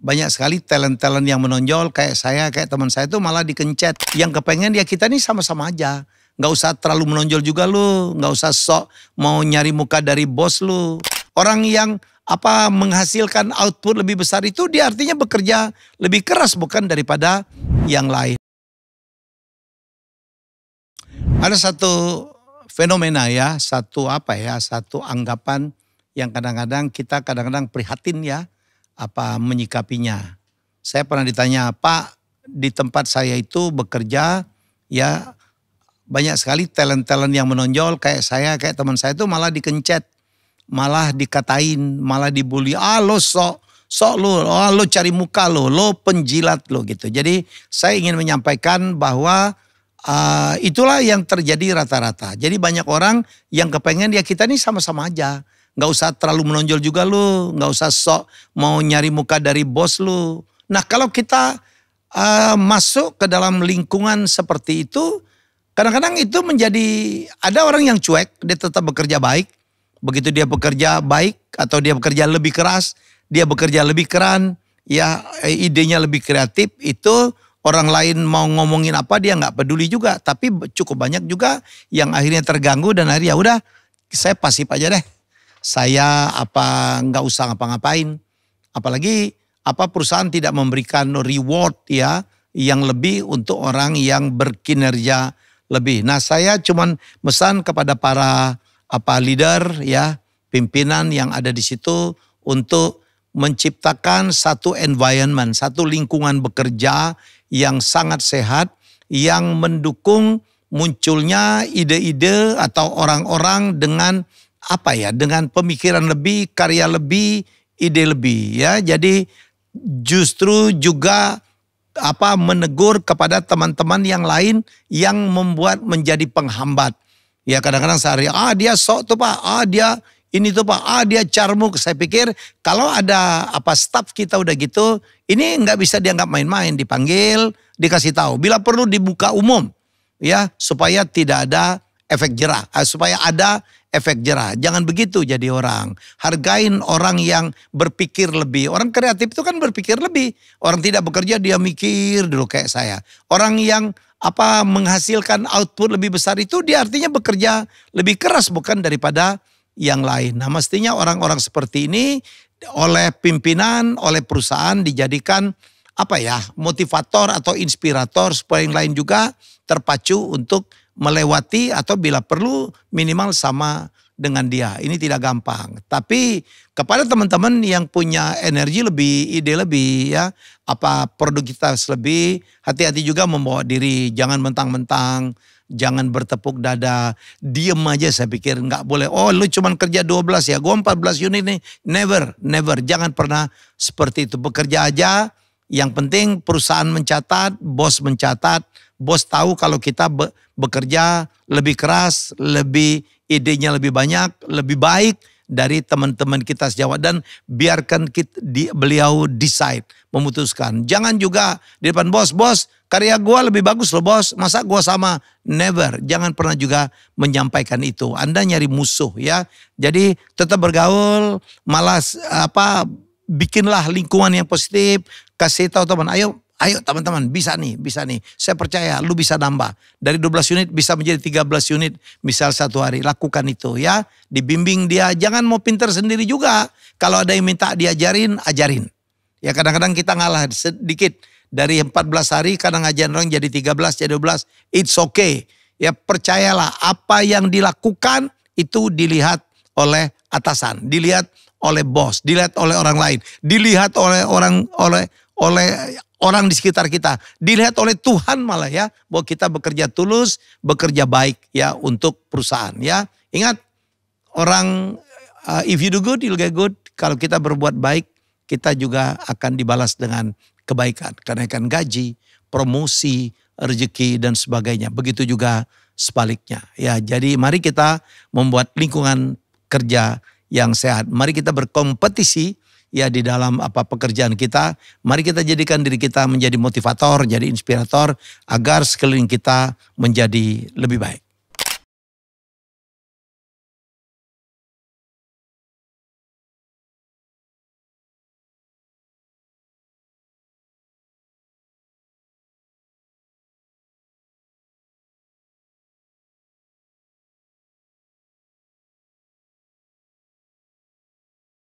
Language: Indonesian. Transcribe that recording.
banyak sekali talent-talent yang menonjol kayak saya, kayak teman saya itu malah dikencet. Yang kepengen ya kita nih sama-sama aja. Nggak usah terlalu menonjol juga lu, nggak usah sok mau nyari muka dari bos lu. Orang yang menghasilkan output lebih besar itu dia artinya bekerja lebih keras bukan daripada yang lain. Ada satu fenomena ya, satu anggapan yang kadang-kadang kita prihatin ya menyikapinya. Saya pernah ditanya, Pak, di tempat saya itu bekerja ya banyak sekali talent-talent yang menonjol kayak saya, kayak teman saya itu malah dikencet, malah dikatain, malah dibully. Lo sok lo cari muka lo penjilat lo gitu. Jadi saya ingin menyampaikan bahwa itulah yang terjadi rata-rata. Jadi banyak orang yang kepengen ya kita nih sama-sama aja. Nggak usah terlalu menonjol juga lu, nggak usah sok mau nyari muka dari bos lu. Nah kalau kita masuk ke dalam lingkungan seperti itu, kadang-kadang itu menjadi, ada orang yang cuek, dia tetap bekerja baik. Begitu dia bekerja baik atau dia bekerja lebih keras, dia bekerja lebih keren, ya idenya lebih kreatif, itu orang lain mau ngomongin apa dia nggak peduli juga. Tapi cukup banyak juga yang akhirnya terganggu dan akhirnya ya udah saya pasif aja deh. Saya nggak usah ngapa-ngapain. Apalagi perusahaan tidak memberikan reward ya yang lebih untuk orang yang berkinerja lebih. Nah saya cuman pesan kepada para leader ya, pimpinan yang ada di situ untuk menciptakan satu environment, satu lingkungan bekerja yang sangat sehat, yang mendukung munculnya ide-ide atau orang-orang dengan dengan pemikiran lebih, karya lebih, ide lebih ya. Jadi justru juga menegur kepada teman-teman yang lain yang membuat menjadi penghambat. Ya kadang-kadang sehari, dia sok tuh Pak, dia ini tuh Pak, dia carmuk. Saya pikir kalau ada staff kita udah gitu, ini nggak bisa dianggap main-main, dipanggil, dikasih tahu. Bila perlu dibuka umum ya supaya tidak ada efek jerah, supaya ada efek jerah. Jangan begitu jadi orang. Hargain orang yang berpikir lebih. Orang kreatif itu kan berpikir lebih. Orang tidak bekerja dia mikir dulu kayak saya. Orang yang menghasilkan output lebih besar itu dia artinya bekerja lebih keras bukan daripada yang lain. Nah mestinya orang-orang seperti ini oleh pimpinan, oleh perusahaan dijadikan motivator atau inspirator supaya yang lain juga terpacu untuk melewati atau bila perlu minimal sama dengan dia. Ini tidak gampang. Tapi kepada teman-teman yang punya energi lebih, ide lebih ya, produktivitas lebih, hati-hati juga membawa diri. Jangan mentang-mentang, jangan bertepuk dada, diem aja saya pikir nggak boleh. Oh lu cuman kerja 12 ya, gue 14 unit nih. Never. Jangan pernah seperti itu. Bekerja aja, yang penting perusahaan mencatat, bos mencatat. Bos tahu kalau kita bekerja lebih keras, lebih idenya lebih banyak, lebih baik dari teman-teman kita sejawat. Dan biarkan beliau decide, memutuskan. Jangan juga di depan bos, karya gua lebih bagus loh bos, masa gua sama? Never, jangan pernah juga menyampaikan itu. Anda nyari musuh ya. Jadi tetap bergaul, malas bikinlah lingkungan yang positif, kasih tahu teman, ayo teman-teman bisa nih. Saya percaya lu bisa nambah. Dari 12 unit bisa menjadi 13 unit. Misal satu hari lakukan itu ya. Dibimbing dia. Jangan mau pinter sendiri juga. Kalau ada yang minta diajarin, ajarin. Ya kadang-kadang kita ngalah sedikit. Dari 14 hari kadang ngajarin orang jadi 13, jadi 12. It's okay. Ya percayalah apa yang dilakukan itu dilihat oleh atasan. Dilihat oleh bos. Dilihat oleh orang lain. Dilihat oleh orang di sekitar kita, dilihat oleh Tuhan malah ya, bahwa kita bekerja tulus, bekerja baik ya untuk perusahaan ya. Ingat orang if you do good, you'll get good. Kalau kita berbuat baik, kita juga akan dibalas dengan kebaikan, kenaikan gaji, promosi, rezeki dan sebagainya. Begitu juga sebaliknya ya. Jadi mari kita membuat lingkungan kerja yang sehat. Mari kita berkompetisi ya di dalam pekerjaan kita. Mari kita jadikan diri kita menjadi motivator, jadi inspirator agar sekeliling kita menjadi lebih baik.